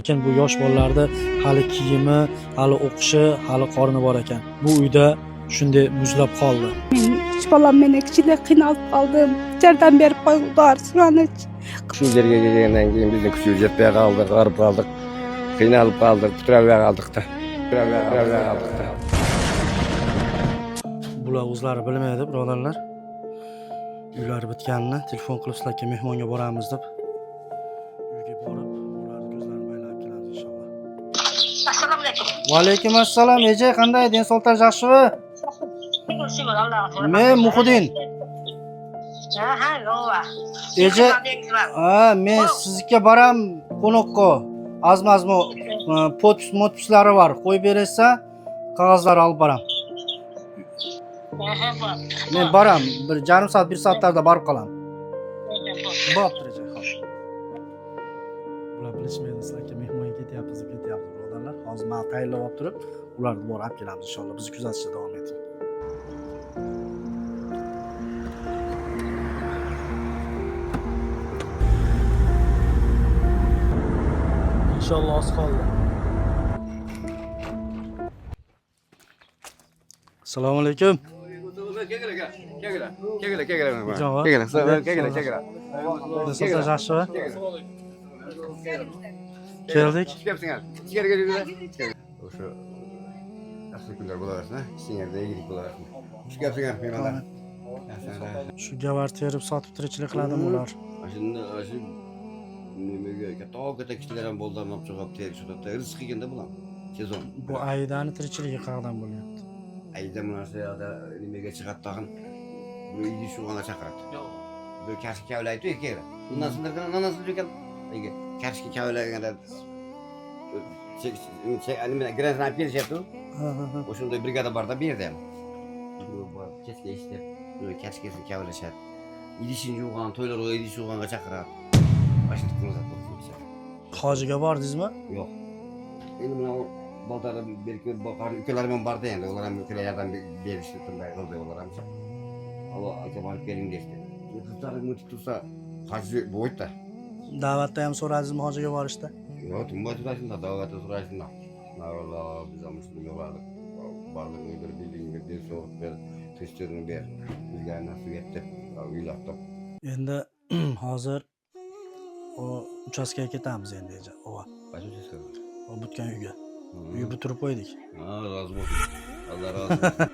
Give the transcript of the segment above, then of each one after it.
Lekin bu yosh bolalarda hali kiyimi, hali o'qishi, hali qorni bor ekan. Bu uyda shunday muzlab qoldi. Men uch bolam meni ichida qiynalib qoldim. Yordam berib qo'yinglar, sog'inch. Shu yerga kelgandan keyin bizni kuchimiz yetmay qoldi, g'arib qoldik. Qiynalib qoldik, turavera qoldik-da. Bular o'zlari bilmaydi, birodarlar. Uylari bitganini telefon qilib sizlarga mehmonga boramiz deb. Uyga borib, ularni ko'zlarini baylab kelamiz inshaalloh. Assalomu alaykum. Va alaykum assalom. Eje, qanday? Den soltar yaxshimi? Men Muhiddin. Ha, nova. Eje, men sizga boram qo'noqqa. Azmazmi podpislari bor. Qo'yib bersa, qog'ozlarni olib boram. Men boram, bir yarim soat, 1 soatlarda borib qolaman. Bo'pti, Eje, xo'p. Bular bilishmaydi, sizlarga mehmonga ketyapmiz, birodarlar. Hozir men tayyorlab olib turib, ularni borib olib kelamiz inshaalloh. Bizni kuzatishda davom eting. İnşallah az kaldı. Assalomu alaykum. Nasılsınız aşağı? Geldik. O'sha yaxshi kunlar bo'laversin, ishingizda yirik bo'laversin. Shu gapinglar mehmonlar. Shu gavar terib sotib tirikchilik qiladimi ular? Shunda shu nimaga katta kishilar ham bo'ldi, olib chiqib terib sotib, rizq qilganda bular. Sezon. Bu aydani tirikchiligi qayerdan bo'lyapti? Ayda mana shu yerda nimaga chiqadi tag'in. Bu yigit shug'ulga chaqiradi. Bu kasb kavlaydi kerak. Bundan so'ng nanasi ekan. Nega kasb kavlayganda nima granat berishyapti. O'shunda brigada borda berdi ham. Bu kechga ishlab, kechgasin kavlashadi. Idishinchi o'g'an to'ylarga idish o'g'anga chaqiradi. Mashina qiladi. Hojiga bordingizmi? Yo'q. Endi mana baltarda berkib boqar ukalarim ham borda endi, ular ham ukalar yordam berishdi, bunday qildi ular ham. Alloh aka borib keling dedi. Qizlarim o'tib tursa, hoji bo'yda. Da'vatda ham so'radingizmi hojiga borishda? Yo'q, tunba turashunda, da'vatda turashunda. Alloh biz ham shunga bordik. Barlig'ini bir bildingga desov ber, testini ber. Bizga nasib etdi. Uylaqdim. Endi hozir o uchastkaga ketamiz endi Eje. Ova. Qaysi uchastka? O bitgan uyga. Uyni bitirib qo'ydik. Ha, rozi bo'lsin. Alloh rozi bo'lsin.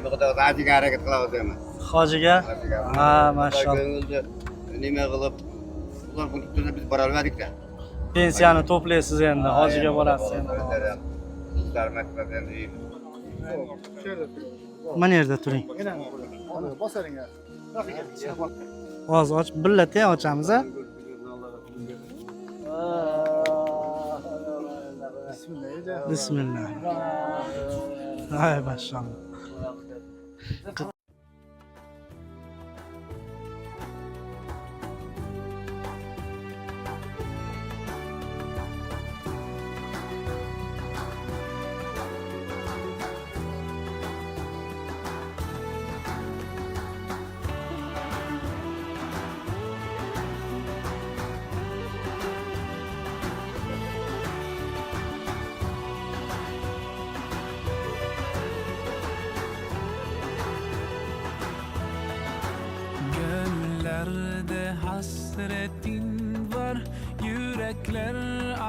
Bu kadar rahatga harakat qilyapman. Hojiga? Ha, maşallah. Nima qilib, ular bu turda biz bora olmadik-da. Pensiyani to'playsiz endi, hojiga borasiz endi. Mana yerda turing. Hozir och, birlata ochamiz a. Bismillah. Hay maşallah. Gönüllerde hasretin var, yürekler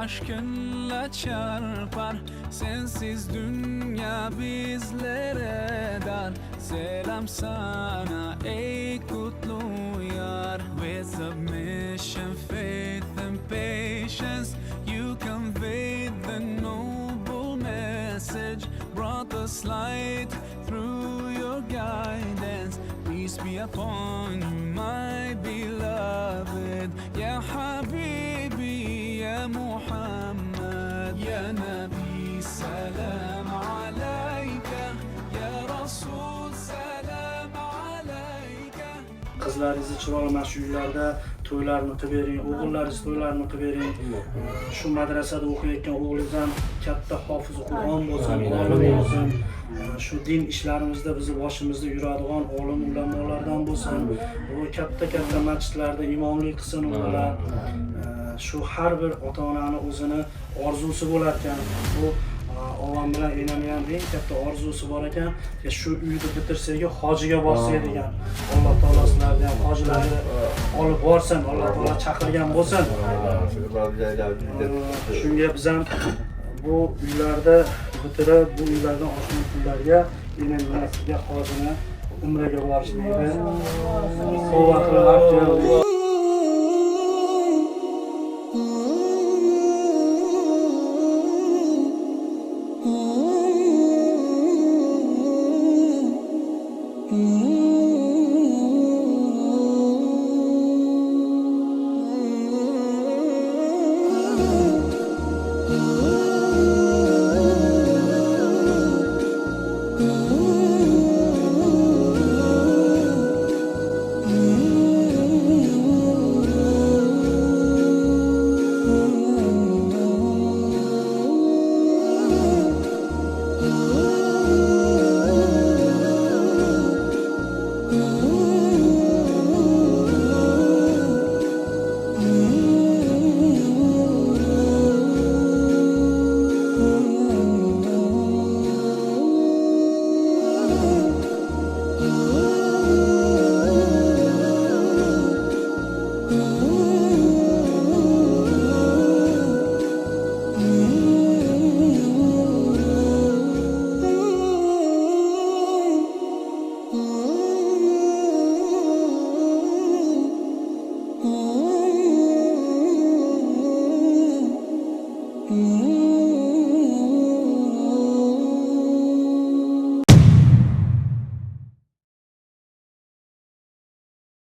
aşkınla çarpar. Sensiz dünya bizlere dar. Selam sana ey kutlu yar. With submission, faith and patience, you conveyed the noble message, brought us light through your guidance. Peace be upon you, my beloved. Ya Habibi, Ya Muhammad, Ya Nabi, salam alayka. Ya Rasul, salam alayka. Qizlaringizni chiroyli mana shu uylarda to'ylarni qilib bering, o'g'illaringiz to'ylarini qilib bering. Shu madrasada o'qiyotgan o'g'lingiz ham katta hofiz Qur'on bo'lsin, olim bo'lsin. Shu din ishlarimizda bizni boshimizda yuradigan olim ulamolardan bo'lsin. Bu katta masjidlarda imomlik qilsin ular. Shu har bir ota-onani o'zini orzusi bo'lar ekan. Bu og'am bilan enamni ham eng katta orzusi bor ekan. Shu uyni bitirsak, hojiga borsak degan. Alloh taolo sizlarni ham hojilarni olib borsin, Alloh taolo chaqirgan bo'lsin. Shunga biz ham bu uylarda bitirib, bu uylardan oshgan pullarga enamga hojini umraga borishni quvvat qilyapti.